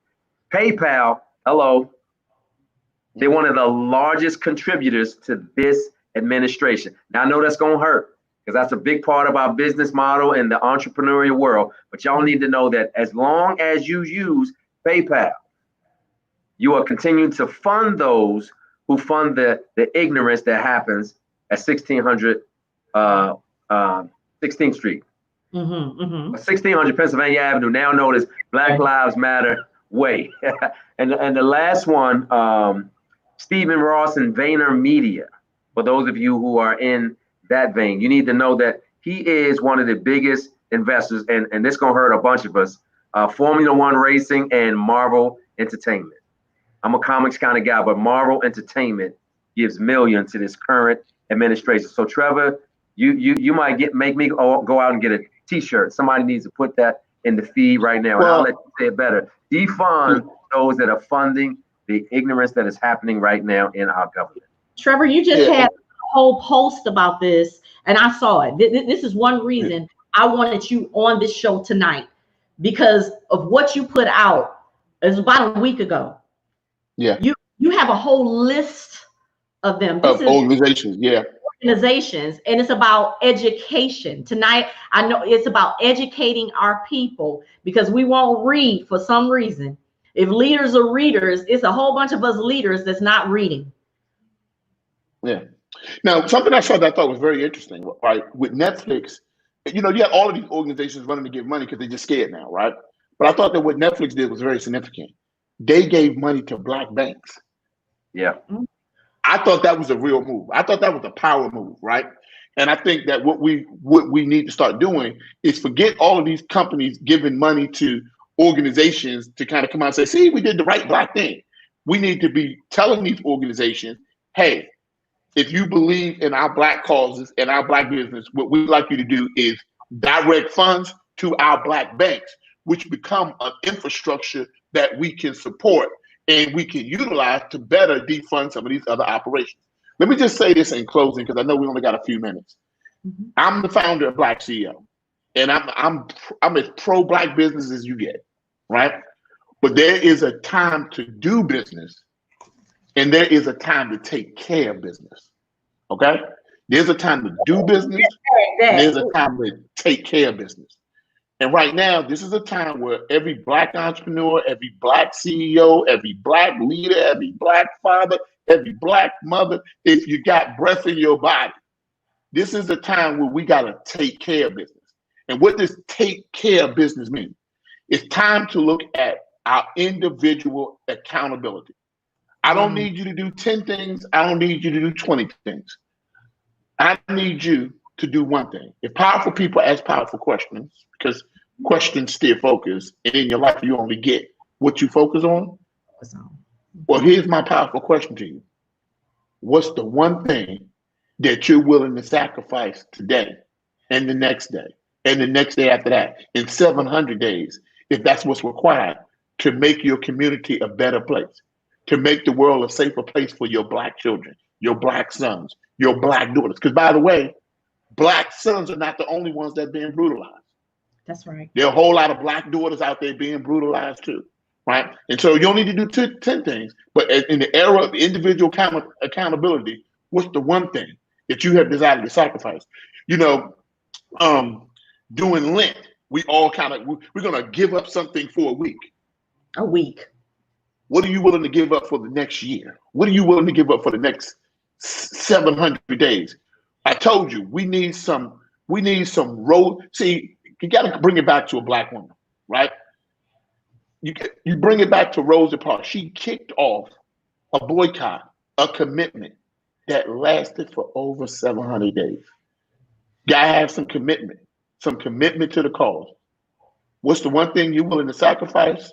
PayPal, hello. They're one of the largest contributors to this administration. Now, I know that's going to hurt, because that's a big part of our business model in the entrepreneurial world. But y'all need to know that as long as you use PayPal, you are continuing to fund those who fund the ignorance that happens at 1600 16th Street. 1600 Pennsylvania Avenue, now known as Black Lives Matter Way. and the last one, Stephen Ross and Vayner Media. For those of you who are in that vein, you need to know that he is one of the biggest investors, and this gonna hurt a bunch of us, Formula One Racing and Marvel Entertainment. I'm a comics kind of guy, but Marvel Entertainment gives millions to this current administration. So Trevor, you might make me go out and get a T-shirt. Somebody needs to put that in the feed right now. Well, and I'll let you say it better. Defund those that are funding the ignorance that is happening right now in our government. Trevor, you just had a whole post about this, and I saw it. This is one reason I wanted you on this show tonight, because of what you put out. It was about a week ago. Yeah. You have a whole list of them. This is organizations, organizations, and it's about education. Tonight, I know it's about educating our people, because we won't read for some reason. If leaders are readers, it's a whole bunch of us leaders that's not reading. Yeah. Now, something I saw that I thought was very interesting, right? With Netflix, you have all of these organizations running to give money because they're just scared now, right? But I thought that what Netflix did was very significant. They gave money to Black banks. Yeah. I thought that was a real move. I thought that was a power move, right? And I think that what we need to start doing is forget all of these companies giving money to organizations to kind of come out and say, see, we did the right Black thing. We need to be telling these organizations, hey, if you believe in our Black causes and our Black business, what we'd like you to do is direct funds to our Black banks, which become an infrastructure that we can support and we can utilize to better defund some of these other operations. Let me just say this in closing, because I know we only got a few minutes. Mm-hmm. I'm the founder of Black CEO, and I'm as pro-Black business as you get, right? But there is a time to do business, and there is a time to take care of business. Okay? There's a time to do business, and there's a time to take care of business. And right now, this is a time where every Black entrepreneur, every Black CEO, every Black leader, every Black father, every Black mother, if you got breath in your body, this is the time where we got to take care of business. And what does take care of business mean? It's time to look at our individual accountability. I don't need you to do 10 things. I don't need you to do 20 things. I need you to do one thing. If powerful people ask powerful questions, because questions steer focus, and in your life you only get what you focus on. Well, here's my powerful question to you. What's the one thing that you're willing to sacrifice today and the next day and the next day after that in 700 days, if that's what's required to make your community a better place, to make the world a safer place for your Black children, your Black sons, your Black daughters? Because by the way, Black sons are not the only ones that are being brutalized. That's right. There are a whole lot of Black daughters out there being brutalized too, right? And so you don't need to do 10 things, but in the era of individual accountability, what's the one thing that you have decided to sacrifice? You know, doing Lent, we're going to give up something for a week. A week. What are you willing to give up for the next year? What are you willing to give up for the next 700 days? I told you, we need some road. See, you got to bring it back to a Black woman, right? You bring it back to Rosa Parks. She kicked off a boycott, a commitment that lasted for over 700 days. Gotta have some commitment to the cause. What's the one thing you're willing to sacrifice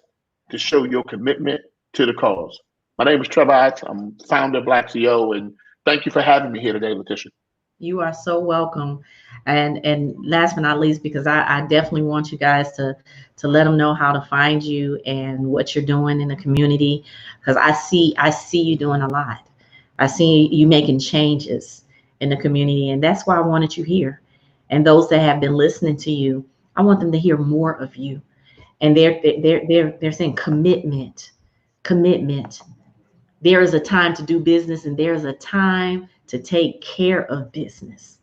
to show your commitment to the cause? My name is Trevor Otts. I'm founder of Black CEO, and thank you for having me here today, Laticia. You are so welcome. And last but not least, because I definitely want you guys to let them know how to find you and what you're doing in the community, because I see you doing a lot. I see you making changes in the community, and that's why I wanted you here. And those that have been listening to you, I want them to hear more of you. And they're saying commitment. There is a time to do business, and there is a time to take care of business.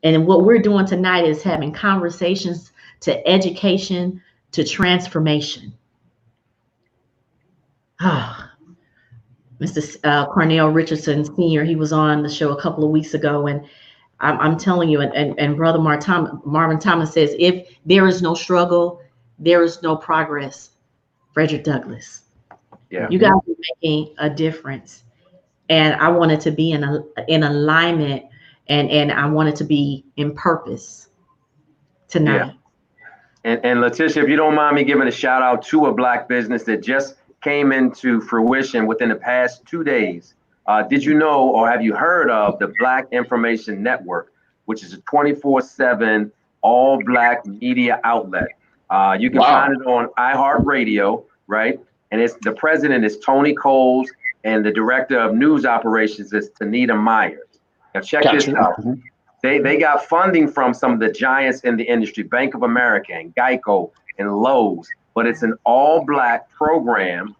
And what we're doing tonight is having conversations to education to transformation. Mr. Cornell Richardson Sr., he was on the show a couple of weeks ago, and I'm telling you, and Brother Marvin Thomas says, if there is no struggle, there is no progress. Frederick Douglass. Yeah. You guys are making a difference. And I wanted to be in alignment, and I wanted to be in purpose tonight. Yeah. And Laticia, if you don't mind me giving a shout out to a Black business that just came into fruition within the past 2 days. Did you know, or have you heard of the Black Information Network, which is a 24/7 all Black media outlet? You can find it on iHeartRadio, right? And the president is Tony Coles, and the director of news operations is Tanita Myers. Now check this out. Mm-hmm. They got funding from some of the giants in the industry, Bank of America and Geico and Lowe's, but it's an all Black program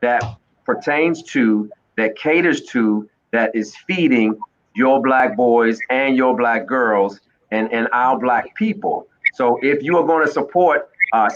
that pertains to, that caters to, that is feeding your Black boys and your Black girls and our Black people. So if you are going to support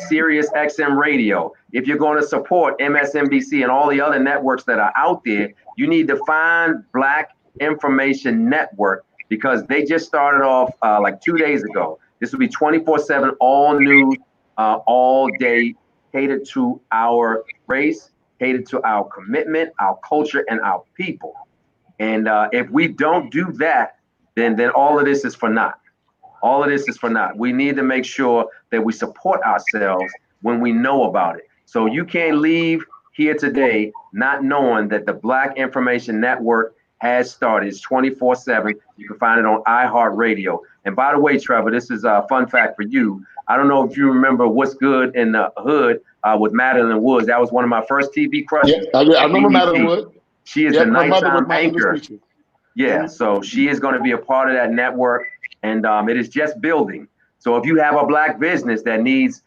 Sirius XM Radio, if you're going to support MSNBC and all the other networks that are out there, you need to find Black Information Network, because they just started off like 2 days ago. This will be 24/7, all news, all day, catered to our race, catered to our commitment, our culture, and our people. And if we don't do that, then all of this is for naught. All of this is for naught. We need to make sure that we support ourselves when we know about it. So you can't leave here today not knowing that the Black Information Network has started. It's 24/7. You can find it on iHeartRadio. And by the way, Trevor, this is a fun fact for you. I don't know if you remember What's Good in the Hood with Madeline Woods. That was one of my first TV crushes. Yeah, I remember Madeline Woods. She is Yep, the her mother was nighttime my anchor. English teacher. Yeah, so she is going to be a part of that network, and it is just building. So if you have a Black business that needs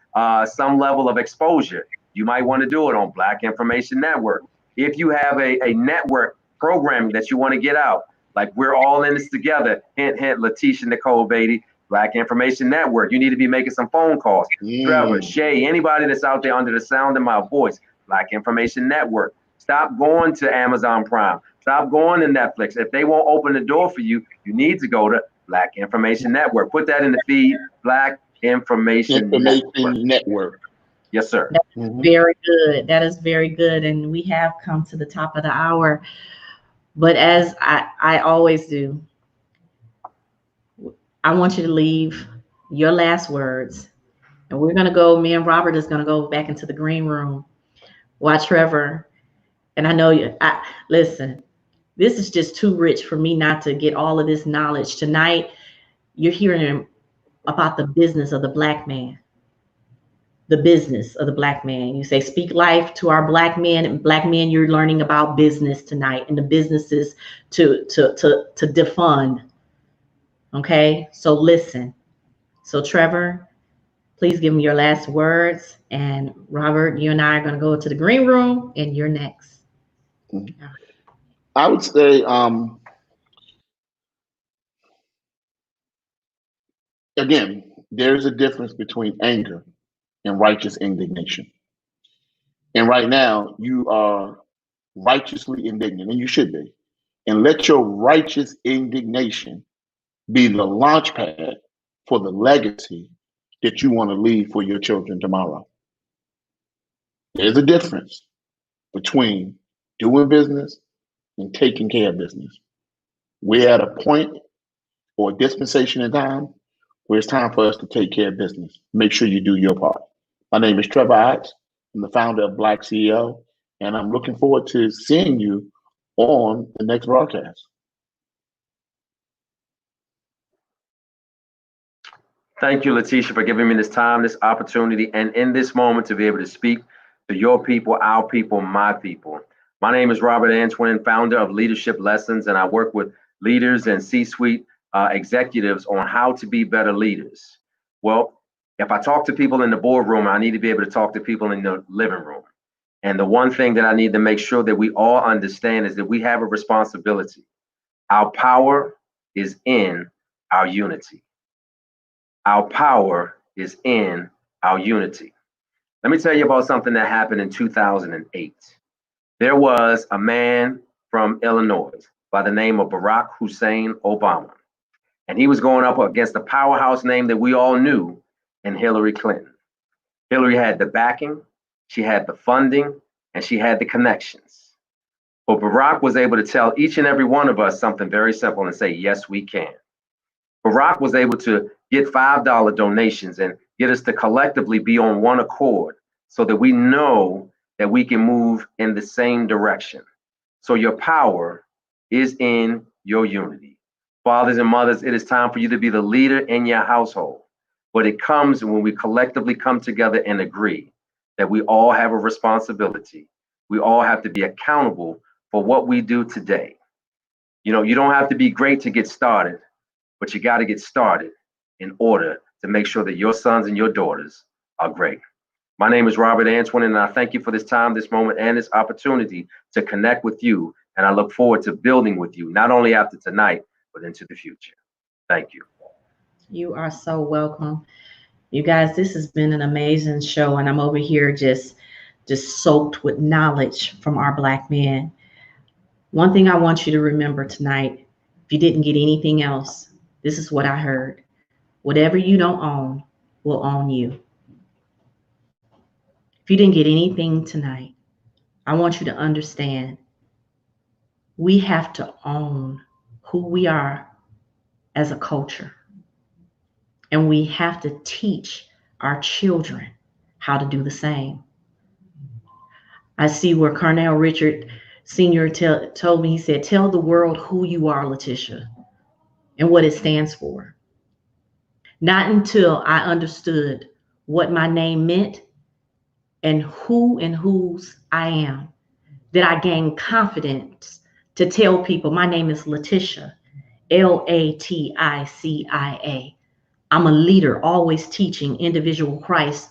some level of exposure, you might want to do it on Black Information Network. If you have a network program that you want to get out, like we're all in this together, hint, hint, Laticia, Nicole, Beatty, Black Information Network, you need to be making some phone calls. Trevor, Shay, anybody that's out there under the sound of my voice, Black Information Network. Stop going to Amazon Prime. Stop going to Netflix. If they won't open the door for you, you need to go to Black Information Network. Put that in the feed, Black Information Network. Yes, sir. That's very good. That is very good. And we have come to the top of the hour. But as I always do, I want you to leave your last words. And we're going to go, me and Robert is going to go back into the green room. While Trevor, and I know you, listen, this is just too rich for me not to get all of this knowledge. Tonight, you're hearing about the business of the Black man. The business of the Black man. You say, speak life to our Black men. And Black men, you're learning about business tonight and the businesses to defund. Okay, so listen. So Trevor, please give me your last words. And Robert, you and I are going to go to the green room, and you're next. I would say, again, there's a difference between anger and righteous indignation. And right now, you are righteously indignant, and you should be. And let your righteous indignation be the launch pad for the legacy that you want to leave for your children tomorrow. There's a difference between doing business and taking care of business. We're at a point or a dispensation in time where it's time for us to take care of business. Make sure you do your part. My name is Trevor Otts. I'm the founder of Black CEO, and I'm looking forward to seeing you on the next broadcast. Thank you, Laticia, for giving me this time, this opportunity, and in this moment to be able to speak to your people, our people, my people. My name is Robert Antoinin, founder of Leadership Lessons, and I work with leaders and C-suite executives on how to be better leaders. Well, if I talk to people in the boardroom, I need to be able to talk to people in the living room. And the one thing that I need to make sure that we all understand is that we have a responsibility. Our power is in our unity. Our power is in our unity. Let me tell you about something that happened in 2008. There was a man from Illinois by the name of Barack Hussein Obama. And he was going up against a powerhouse name that we all knew in Hillary Clinton. Hillary had the backing, she had the funding, and she had the connections. But Barack was able to tell each and every one of us something very simple and say, yes, we can. Barack was able to get $5 donations and get us to collectively be on one accord so that we know that we can move in the same direction. So your power is in your unity. Fathers and mothers, it is time for you to be the leader in your household. But it comes when we collectively come together and agree that we all have a responsibility. We all have to be accountable for what we do today. You know, you don't have to be great to get started, but you got to get started in order to make sure that your sons and your daughters are great. My name is Robert Antoinin, and I thank you for this time, this moment, and this opportunity to connect with you. And I look forward to building with you, not only after tonight, but into the future. Thank you. You are so welcome. You guys, this has been an amazing show, and I'm over here just soaked with knowledge from our Black men. One thing I want you to remember tonight, if you didn't get anything else, this is what I heard. Whatever you don't own will own you. If you didn't get anything tonight, I want you to understand we have to own who we are as a culture. And we have to teach our children how to do the same. I see where Carnell Richard Sr. told me, he said, tell the world who you are, Laticia, and what it stands for. Not until I understood what my name meant and who and whose I am did I gain confidence to tell people my name is Laticia, Laticia. I'm a leader, always teaching, individual Christ,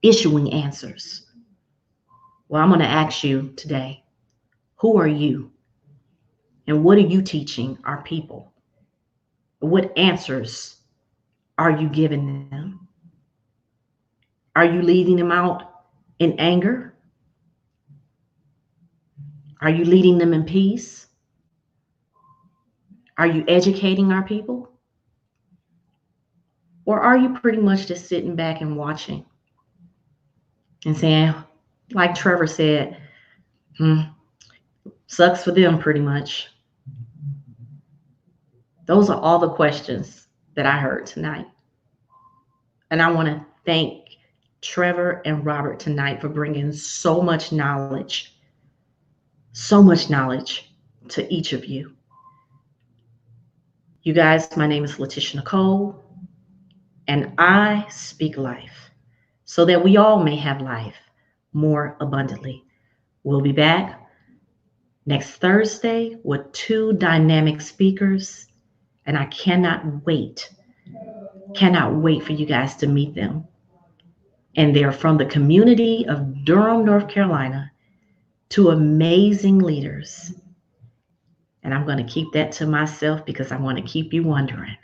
issuing answers. Well, I'm going to ask you today, who are you? And what are you teaching our people? What answers are you giving them? Are you leading them out in anger? Are you leading them in peace? Are you educating our people? Or are you pretty much just sitting back and watching and saying, like Trevor said, sucks for them pretty much? Those are all the questions that I heard tonight. And I want to thank Trevor and Robert tonight for bringing so much knowledge to each of you. You guys, my name is Laticia Nicole, and I speak life so that we all may have life more abundantly. We'll be back next Thursday with 2 dynamic speakers, and I cannot wait for you guys to meet them. And they're from the community of Durham, North Carolina, 2 amazing leaders. And I'm going to keep that to myself because I want to keep you wondering.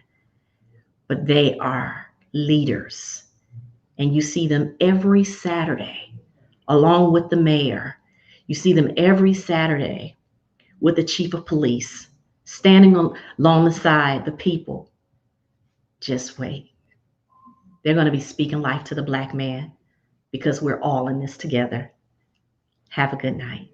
But they are leaders. And you see them every Saturday, along with the mayor. You see them every Saturday with the chief of police, standing along the side, the people. Just wait. They're going to be speaking life to the Black man because we're all in this together. Have a good night.